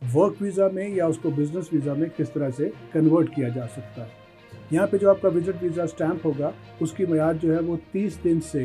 Work visa में या उसको बिजनेस वीज़ा में किस तरह से कन्वर्ट किया जा सकता है। यहाँ पे जो आपका विजिट वीज़ा स्टैंप होगा उसकी मियाद जो है वो 30 दिन से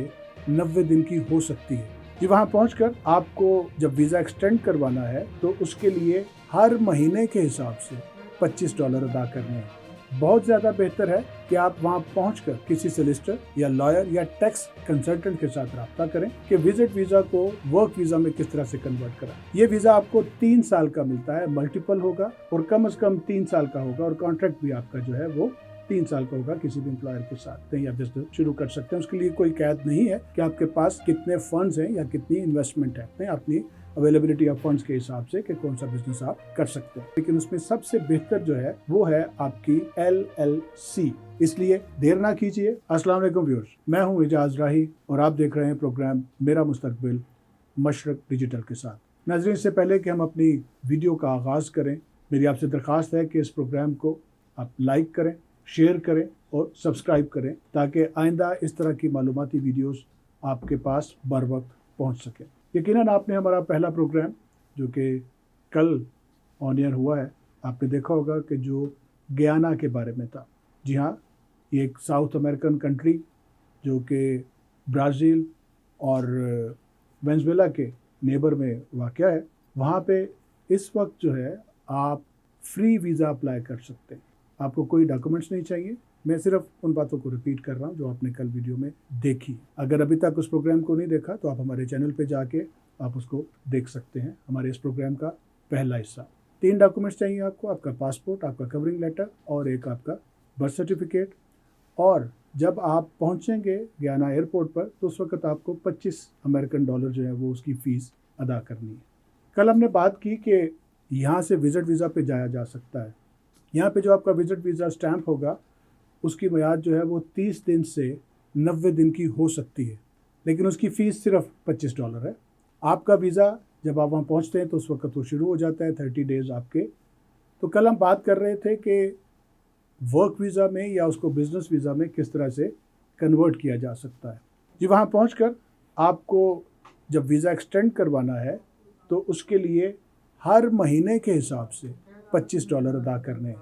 90 दिन की हो सकती है। जी, वहाँ पहुँचकर आपको जब वीज़ा एक्सटेंड करवाना है तो उसके लिए हर महीने के हिसाब से $25 अदा करने हैं। बहुत ज़्यादा बेहतर है कि आप वहाँ पहुँचकर किसी सॉलिसिटर या लॉयर या टैक्स कंसल्टेंट के साथ रब्ता करें कि विजिट वीज़ा को वर्क वीज़ा में किस तरह से कन्वर्ट कराएं। ये वीज़ा आपको 3 साल का मिलता है, मल्टीपल होगा और कम से कम 3 साल का होगा और कॉन्ट्रैक्ट भी आपका जो है वो 3 साल का होगा किसी भी एम्प्लॉयर के साथ। कहीं आप बिजनेस शुरू कर सकते हैं, उसके लिए कोई कैद नहीं है कि आपके पास कितने फंड्स हैं या कितनी इन्वेस्टमेंट है। अपनी अवेलेबिलिटी ऑफ फंड्स के हिसाब से कि कौन सा बिजनेस आप कर सकते हैं। लेकिन उसमें सबसे बेहतर जो है वो है आपकी LLC। इसलिए देर ना कीजिए। अस्सलाम वालेकुम व्यूअर्स, मैं हूं एजाज राही और आप देख रहे हैं प्रोग्राम मेरा मुस्तकबिल मशरक डिजिटल के साथ। नाज़रीन, इससे पहले कि हम अपनी वीडियो का आगाज़ करें, मेरी आपसे दरख्वास्त है कि इस प्रोग्राम को आप लाइक करें, शेयर करें और सब्सक्राइब करें ताकि आइंदा इस तरह की मालूमाती वीडियोस आपके पास बर वक्त पहुँच सकें। यकीनन आपने हमारा पहला प्रोग्राम जो कि कल ऑन एयर हुआ है, आपने देखा होगा कि जो गयाना के बारे में था। जी हाँ, ये एक साउथ अमेरिकन कंट्री जो कि ब्राज़ील और वेनेजुएला के नेबर में वाक़या है। वहाँ पे इस वक्त जो है आप फ्री वीज़ा अप्लाई कर सकते हैं। आपको कोई डॉक्यूमेंट्स नहीं चाहिए। मैं सिर्फ उन बातों को रिपीट कर रहा हूँ जो आपने कल वीडियो में देखी। अगर अभी तक उस प्रोग्राम को नहीं देखा तो आप हमारे चैनल पे जाके आप उसको देख सकते हैं। हमारे इस प्रोग्राम का पहला हिस्सा। 3 डॉक्यूमेंट्स चाहिए आपको, आपका पासपोर्ट, आपका कवरिंग लेटर और एक आपका बर्थ सर्टिफिकेट। और जब आप पहुँचेंगे गयाना एयरपोर्ट पर तो उस वक्त आपको $25 जो है वो उसकी फ़ीस अदा करनी है। कल हमने बात की कि यहाँ से विजिट वीज़ा पे जाया जा सकता है। यहाँ पे जो आपका विजिट वीज़ा स्टैंप होगा उसकी मियाद जो है वो 30 दिन से 90 दिन की हो सकती है, लेकिन उसकी फ़ीस सिर्फ $25 है। आपका वीज़ा जब आप वहाँ पहुँचते हैं तो उस वक्त वो शुरू हो जाता है 30 डेज़ आपके। तो कल हम बात कर रहे थे कि वर्क वीज़ा में या उसको बिजनेस वीज़ा में किस तरह से कन्वर्ट किया जा सकता है। जी, वहाँ पहुँचकर आपको जब वीज़ा एक्सटेंड करवाना है तो उसके लिए हर महीने के हिसाब से $25 अदा करने हैं।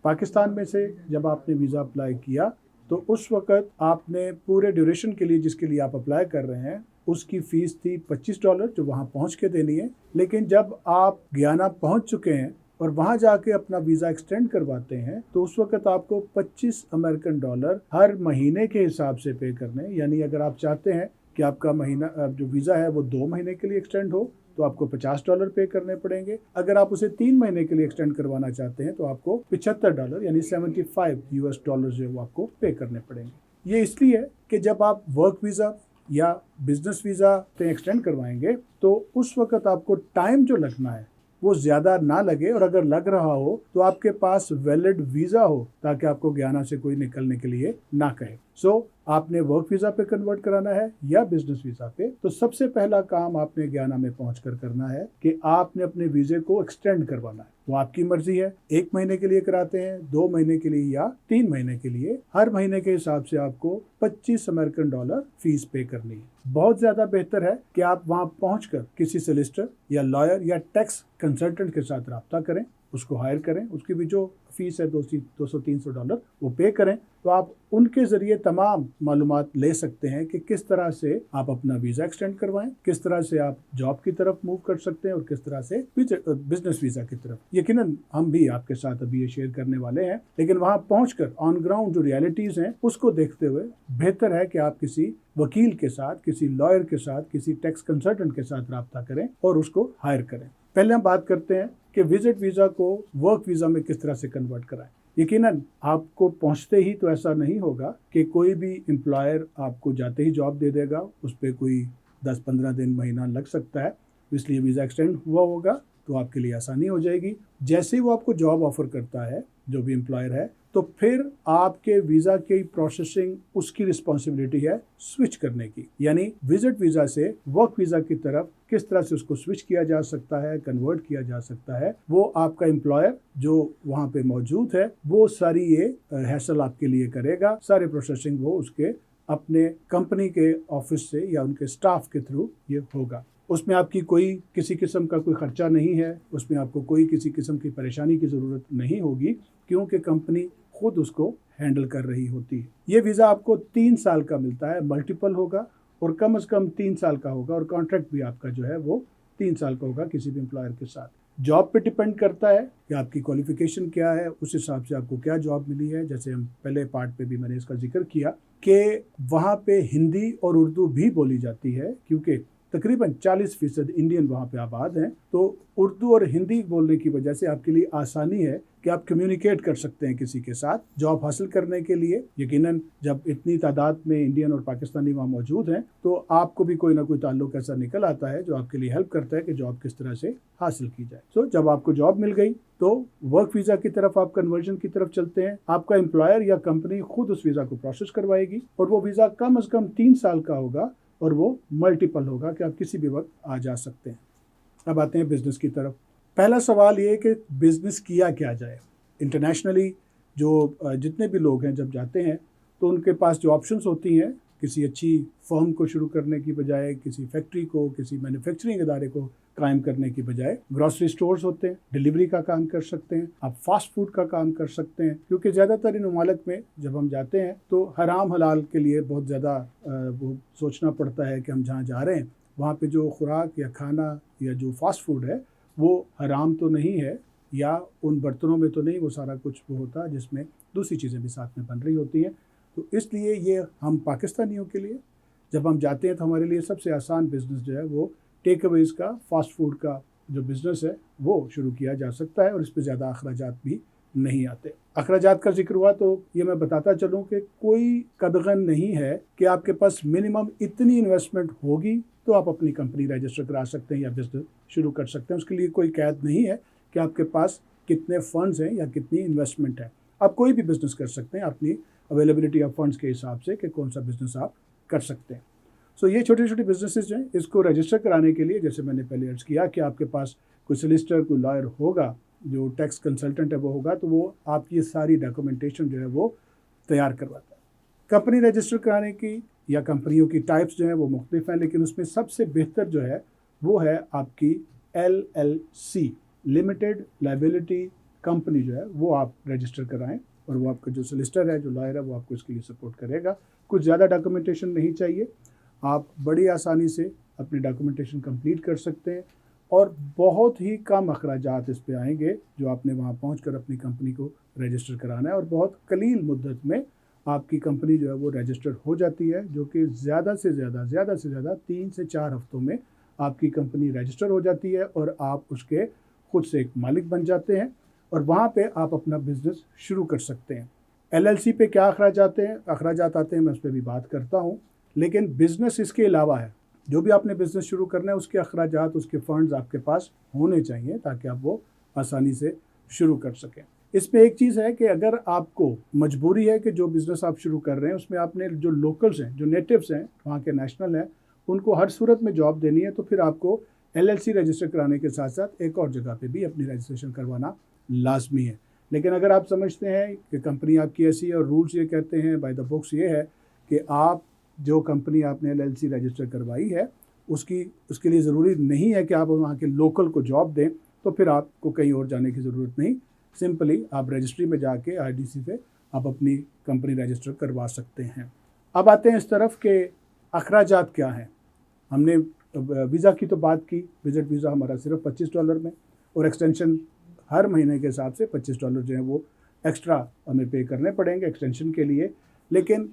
पाकिस्तान में से जब आपने वीज़ा अप्लाई किया तो उस वक़्त आपने पूरे ड्यूरेशन के लिए जिसके लिए आप अप्लाई कर रहे हैं उसकी फ़ीस थी $25 जो वहाँ पहुँच के देनी है। लेकिन जब आप गयाना पहुँच चुके हैं और वहाँ जाके अपना वीज़ा एक्सटेंड करवाते हैं तो उस वक़्त आपको $25 हर महीने के हिसाब से पे करने। यानी अगर आप चाहते हैं कि आपका महीना जो वीज़ा है वो 2 महीने के लिए एक्सटेंड हो तो आपको $50 पे करने पड़ेंगे। अगर आप उसे 3 महीने के लिए एक्सटेंड करवाना चाहते हैं तो आपको $75 यानी $75 जो है वो आपको पे करने पड़ेंगे। ये इसलिए कि जब आप वर्क वीज़ा या बिजनेस वीज़ा पे एक्सटेंड करवाएंगे तो उस वक्त आपको टाइम जो लगना है वो ज़्यादा ना लगे, और अगर लग रहा हो तो आपके पास वैलिड वीज़ा हो ताकि आपको गयाना से कोई निकलने के लिए ना कहे। आपने वर्क वीज़ा पे कन्वर्ट कराना है या बिजनेस वीज़ा पे, तो सबसे पहला काम आपने गयाना में पहुंचकर करना है कि आपने अपने वीज़े को एक्सटेंड करवाना है। वो आपकी मर्जी है, 1 महीने के लिए कराते हैं, 2 महीने के लिए या 3 महीने के लिए। हर महीने के हिसाब से आपको $25 फीस पे करनी है। बहुत ज़्यादा बेहतर है कि आप वहाँ पहुँचकर किसी सॉलिसिटर या लॉयर या टैक्स कंसल्टेंट के साथ रब्ता करें, उसको हायर करें, उसकी भी जो फीस है $200-300 वो पे करें। तो आप उनके ज़रिए तमाम मालूमात ले सकते हैं कि किस तरह से आप अपना वीज़ा एक्सटेंड करवाएं, किस तरह से आप जॉब की तरफ मूव कर सकते हैं और किस तरह से बिजनेस वीज़ा की तरफ। यकीनन हम भी आपके साथ अभी ये शेयर करने वाले हैं, लेकिन वहाँ पहुँचकर ऑन ग्राउंड जो रियलिटीज़ हैं उसको देखते हुए बेहतर है कि आप किसी वकील के साथ, किसी लॉयर के साथ, किसी टैक्स कंसल्टेंट के साथ रब्ता करें और उसको हायर करें। पहले हम बात करते हैं कि विजिट वीज़ा को वर्क वीज़ा में किस तरह से कन्वर्ट कराएं। यकीनन आपको पहुंचते ही तो ऐसा नहीं होगा कि कोई भी एम्प्लॉयर आपको जाते ही जॉब दे देगा। उस पर कोई 10-15 दिन, महीना लग सकता है। इसलिए वीज़ा एक्सटेंड हुआ होगा तो आपके लिए आसानी हो जाएगी। जैसे ही वो आपको जॉब ऑफर करता है, जो भी एम्प्लॉयर है, तो फिर आपके वीज़ा की प्रोसेसिंग उसकी रिस्पॉन्सिबिलिटी है स्विच करने की। यानी विजिट वीज़ा से वर्क वीज़ा की तरफ किस तरह से उसको स्विच किया जा सकता है, कन्वर्ट किया जा सकता है, वो आपका एम्प्लॉयर जो वहाँ पे मौजूद है वो सारी ये हैसल आपके लिए करेगा। सारी प्रोसेसिंग वो उसके अपने कंपनी के ऑफिस से या उनके स्टाफ के थ्रू ये होगा। उसमें आपकी कोई किसी किस्म का कोई ख़र्चा नहीं है, उसमें आपको कोई किसी किस्म की परेशानी की ज़रूरत नहीं होगी, क्योंकि कंपनी खुद उसको हैंडल कर रही होती है। ये वीज़ा आपको 3 साल का मिलता है, मल्टीपल होगा और कम से कम 3 साल का होगा, और कॉन्ट्रैक्ट भी आपका जो है वो 3 साल का होगा किसी भी एम्प्लॉयर के साथ। जॉब पे डिपेंड करता है कि आपकी क्वालिफ़िकेशन क्या है, उस हिसाब से आपको क्या जॉब मिली है। जैसे हम पहले पार्ट पे भी मैंने इसका ज़िक्र किया कि वहाँ पे हिंदी और उर्दू भी बोली जाती है, क्योंकि तकरीबन 40% इंडियन वहाँ पे आबाद हैं। तो उर्दू और हिंदी बोलने की वजह से आपके लिए आसानी है कि आप कम्युनिकेट कर सकते हैं किसी के साथ जॉब हासिल करने के लिए। यकीनन जब इतनी तादाद में इंडियन और पाकिस्तानी वहाँ मौजूद हैं, तो आपको भी कोई ना कोई ताल्लुक ऐसा निकल आता है जो आपके लिए हेल्प करता है कि जॉब किस तरह से हासिल की जाए। तो जब आपको जॉब मिल गई तो वर्क वीज़ा की तरफ आप कन्वर्जन की तरफ चलते हैं। आपका एम्प्लॉयर या कंपनी खुद उस वीज़ा को प्रोसेस करवाएगी, और वो वीज़ा कम से कम 3 साल का होगा और वो मल्टीपल होगा कि आप किसी भी वक्त आ जा सकते हैं। अब आते हैं बिज़नेस की तरफ। पहला सवाल ये है कि बिज़नेस किया क्या जाए। इंटरनेशनली जो जितने भी लोग हैं जब जाते हैं तो उनके पास जो ऑप्शंस होती हैं, किसी अच्छी फर्म को शुरू करने की बजाय, किसी फैक्ट्री को, किसी मैन्युफैक्चरिंग इदारे को कायम करने की बजाय ग्रॉसरी स्टोर्स होते हैं, डिलीवरी का काम कर सकते हैं, आप फास्ट फूड का काम कर सकते हैं। क्योंकि ज़्यादातर इन ममालिक में जब हम जाते हैं तो हराम हलाल के लिए बहुत ज़्यादा वो सोचना पड़ता है कि हम जहाँ जा रहे हैं वहाँ पे जो खुराक या खाना या जो फास्ट फूड है वो हराम तो नहीं है, या उन बर्तनों में तो नहीं वो सारा कुछ वो होता जिसमें दूसरी चीज़ें भी साथ में बन रही होती हैं। तो इसलिए ये हम पाकिस्तानियों के लिए जब हम जाते हैं तो हमारे लिए सबसे आसान बिज़नेस जो है वो टेक अवेज़ का, फास्ट फूड का जो बिज़नेस है वो शुरू किया जा सकता है, और इस पर ज़्यादा अखराजात भी नहीं आते। अखराजात का जिक्र हुआ तो ये मैं बताता चलूँ कि कोई कदगन नहीं है कि आपके पास मिनिमम इतनी इन्वेस्टमेंट होगी तो आप अपनी कंपनी रजिस्टर करा सकते हैं या बिज़नेस शुरू कर सकते हैं। उसके लिए कोई कैद नहीं है कि आपके पास कितने फ़ंड्स हैं या कितनी इन्वेस्टमेंट है। आप कोई भी बिज़नेस कर सकते हैं अपनी अवेलेबिलिटी ऑफ फंड्स के हिसाब से कि कौन सा बिज़नेस आप कर सकते हैं। सो ये छोटे छोटे बिजनेसेस हैं, इसको रजिस्टर कराने के लिए जैसे मैंने पहले अर्ज़ किया कि आपके पास कोई सोलिसिटर, कोई लॉयर होगा, जो टैक्स कंसल्टेंट है वो होगा, तो वो आपकी सारी डॉक्यूमेंटेशन जो है वो तैयार करवाता है। कंपनी रजिस्टर कराने की या कंपनियों की टाइप्स जो है वो मुख्तलिफ हैं, लेकिन उसमें सबसे बेहतर जो है वो है आपकी LLC, लिमिटेड लाइबिलिटी कंपनी जो है वो आप रजिस्टर कराएं, और वो आपका जो सोलिसिटर है, जो लॉयर है, वो आपको इसके लिए सपोर्ट करेगा। कुछ ज़्यादा डॉक्यूमेंटेशन नहीं चाहिए, आप बड़ी आसानी से अपनी डॉक्यूमेंटेशन कंप्लीट कर सकते हैं, और बहुत ही कम अखराजात इस पे आएंगे जो आपने वहाँ पहुँचकर अपनी कंपनी को रजिस्टर कराना है, और बहुत कलील मुद्दत में आपकी कंपनी जो है वो रजिस्टर्ड हो जाती है, जो कि ज़्यादा से ज़्यादा 3 से 4 हफ्तों में आपकी कंपनी रजिस्टर हो जाती है, और आप उसके खुद से एक मालिक बन जाते हैं, और वहाँ पे आप अपना बिज़नेस शुरू कर सकते हैं। LLC पे क्या अखराजात आते हैं मैं उस पर भी बात करता हूँ, लेकिन बिज़नेस इसके अलावा है। जो भी आपने बिज़नेस शुरू करना है उसके अखराजात, उसके फ़ंड्स आपके पास होने चाहिए ताकि आप वो आसानी से शुरू कर सकें। इसमें एक चीज़ है कि अगर आपको मजबूरी है कि जो बिज़नेस आप शुरू कर रहे हैं उसमें आपने जो लोकल्स हैं, जो नेटिव्स हैं, वहाँ के नेशनल हैं, उनको हर सूरत में जॉब देनी है, तो फिर आपको LLC रजिस्टर कराने के साथ साथ एक और जगह पे भी अपनी रजिस्ट्रेशन करवाना लाजमी है। लेकिन अगर आप समझते हैं कि कंपनी आपकी ऐसी है और रूल्स ये कहते हैं, बाय द बुक्स ये है कि आप जो कंपनी आपने LLC रजिस्टर करवाई है उसके लिए ज़रूरी नहीं है कि आप वहाँ के लोकल को जॉब दें, तो फिर आपको कहीं और जाने की ज़रूरत नहीं। सिंपली आप रजिस्ट्री में जाके RDC से आप अपनी कंपनी रजिस्टर करवा सकते हैं। अब आते हैं इस तरफ के अखराजात क्या हैं। हमने वीज़ा की तो बात की, विज़िट वीज़ा हमारा सिर्फ $25 में, और एक्सटेंशन हर महीने के हिसाब से $25 जो है वो एक्स्ट्रा हमें पे करने पड़ेंगे एक्सटेंशन के लिए। लेकिन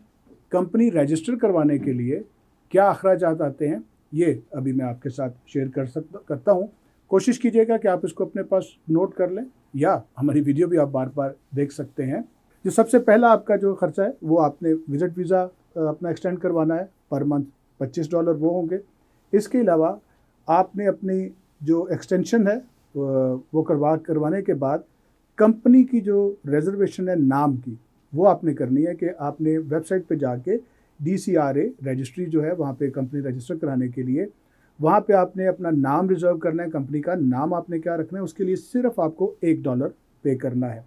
कंपनी रजिस्टर करवाने के लिए क्या अखराजात आते हैं ये अभी मैं आपके साथ शेयर करता हूँ। कोशिश कीजिएगा कि आप इसको अपने पास नोट कर लें, या हमारी वीडियो भी आप बार बार देख सकते हैं। जो सबसे पहला आपका जो खर्चा है वो आपने विज़िट वीज़ा अपना एक्सटेंड करवाना है, पर मंथ $25 वो होंगे। इसके अलावा आपने अपनी जो एक्सटेंशन है वो करवाने के बाद कंपनी की जो रिजर्वेशन है नाम की, वो आपने करनी है कि आपने वेबसाइट पे जाके DCRA रजिस्ट्री जो है वहाँ पे कंपनी रजिस्टर कराने के लिए वहाँ पे आपने अपना नाम रिज़र्व करना है। कंपनी का नाम आपने क्या रखना है, उसके लिए सिर्फ आपको $1 पे करना है।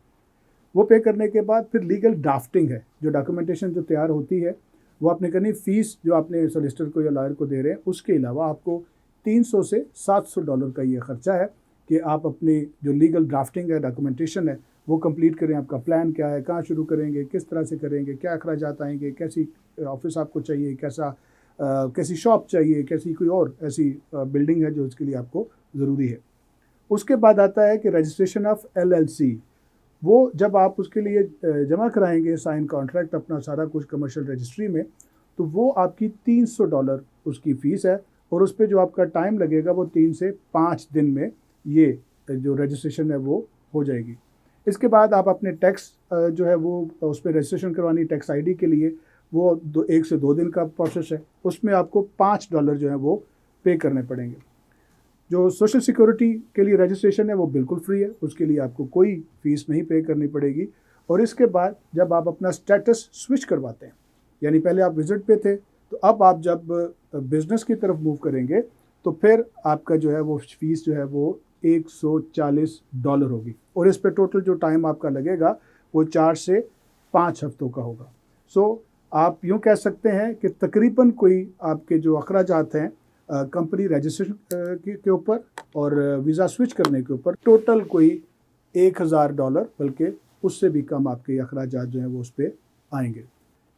वो पे करने के बाद फिर लीगल ड्राफ्टिंग है, जो डॉक्यूमेंटेशन जो तैयार होती है वो आपने करनी। फ़ीस जो आपने सोलिसिटर को या लॉयर को दे रहे हैं उसके अलावा आपको $300 से $700 का ये ख़र्चा है कि आप अपनी जो लीगल ड्राफ्टिंग है, डॉक्यूमेंटेशन है, वो कंप्लीट करें। आपका प्लान क्या है, कहाँ शुरू करेंगे, किस तरह से करेंगे, क्या अखराजात आएंगे, कैसी ऑफिस आपको चाहिए, कैसी शॉप चाहिए, कैसी कोई और ऐसी बिल्डिंग है जो इसके लिए आपको ज़रूरी है। उसके बाद आता है कि रजिस्ट्रेशन ऑफ LLC। वो जब आप उसके लिए जमा कराएंगे साइन कॉन्ट्रैक्ट अपना सारा कुछ कमर्शियल रजिस्ट्री में, तो वो आपकी $300 उसकी फ़ीस है और उस पर जो आपका टाइम लगेगा वो 3 से 5 दिन में ये जो रजिस्ट्रेशन है वो हो जाएगी। इसके बाद आप अपने टैक्स जो है वो उस पर रजिस्ट्रेशन करवानी, टैक्स ID के लिए वो 1 से 2 दिन का प्रोसेस है। उसमें आपको $5 जो है वो पे करने पड़ेंगे। जो सोशल सिक्योरिटी के लिए रजिस्ट्रेशन है वो बिल्कुल फ्री है, उसके लिए आपको कोई फ़ीस नहीं पे करनी पड़ेगी। और इसके बाद जब आप अपना स्टेटस स्विच करवाते हैं, यानी पहले आप विजिट पे थे, तो अब आप जब बिज़नेस की तरफ मूव करेंगे तो फिर आपका जो है वो फ़ीस जो है वो $140 होगी और इस पे टोटल जो टाइम आपका लगेगा वो 4 से 5 हफ्तों का होगा। सो आप यूँ कह सकते हैं कि तकरीबन कोई आपके जो अखराजात हैं कंपनी रजिस्ट्रेशन के ऊपर और वीज़ा स्विच करने के ऊपर टोटल कोई $1000, बल्कि उससे भी कम आपके अखराजात जो हैं वो उस पर आएंगे।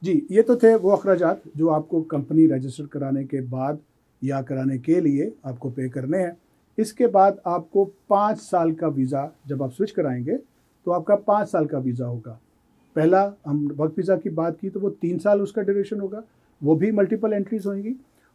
जी, ये तो थे वो अखराजात जो आपको कंपनी रजिस्टर कराने के बाद या कराने के लिए आपको पे करने हैं। इसके बाद आपको 5 साल का वीज़ा जब आप स्विच कराएंगे तो आपका 5 साल का वीज़ा होगा। पहला हम वर्क वीज़ा की बात की तो वो 3 साल उसका ड्यूरेशन होगा, वो भी मल्टीपल एंट्रीज होंगी।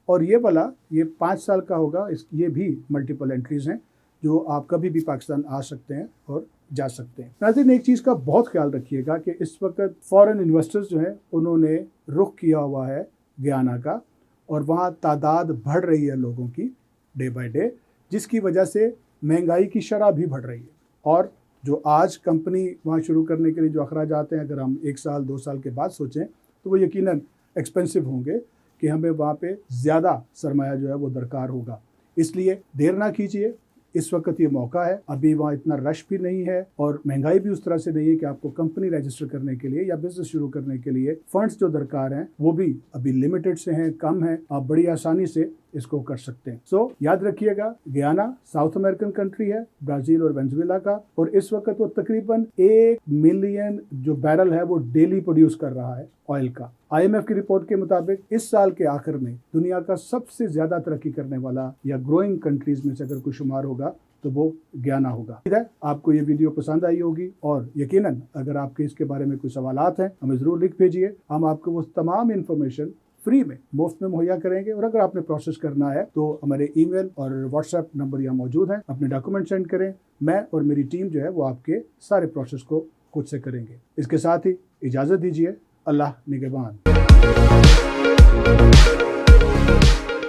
और ये वाला ये 5 साल का होगा, ये भी मल्टीपल एंट्रीज़ हैं जो आप कभी भी पाकिस्तान आ सकते हैं और जा सकते हैं। नाज़रीन, एक चीज़ का बहुत ख्याल रखिएगा कि इस वक्त फॉरेन इन्वेस्टर्स जो हैं उन्होंने रुख किया हुआ है गयाना का और वहाँ तादाद बढ़ रही है लोगों की डे बाय डे, जिसकी वजह से महंगाई की शरह भी बढ़ रही है। और जो आज कंपनी वहाँ शुरू करने के लिए जो अखराजात हैं, अगर हम 1 साल 2 साल के बाद सोचें तो वो यकीनन एक्सपेंसिव होंगे कि हमें वहाँ पे ज़्यादा सरमाया जो है वो दरकार होगा। इसलिए देर ना कीजिए, इस वक्त ये मौका है। अभी वहाँ इतना रश भी नहीं है और महंगाई भी उस तरह से नहीं है कि आपको कंपनी रजिस्टर करने के लिए या बिजनेस शुरू करने के लिए फंड्स जो दरकार हैं वो भी अभी लिमिटेड से हैं, कम है। आप बड़ी आसानी से इसको कर सकते हैं। सो याद रखिएगा, गयाना साउथ अमेरिकन कंट्री है, ब्राज़ील और वेनेजुएला का, और इस वक्त वो तकरीबन 1 मिलियन जो बैरल है वो डेली प्रोड्यूस कर रहा है ऑयल का। IMF की रिपोर्ट के मुताबिक इस साल के आखिर में दुनिया का सबसे ज्यादा तरक्की करने वाला या ग्रोइंग कंट्रीज में से अगर कोई शुमार होगा तो वो गयाना होगा। आपको ये वीडियो पसंद आई होगी और यकीनन अगर आपके इसके बारे में कोई सवालात हैं हमें ज़रूर लिख भेजिए। हम आपको वो तमाम इन्फॉर्मेशन फ्री में मुफ्त में मुहैया करेंगे। और अगर आपने प्रोसेस करना है तो हमारे ईमेल और व्हाट्सएप नंबर यहाँ मौजूद हैं, अपने डॉक्यूमेंट सेंड करें। मैं और मेरी टीम जो है वो आपके सारे प्रोसेस को खुद से करेंगे। इसके साथ ही इजाज़त दीजिए। अल्लाह निगहबान।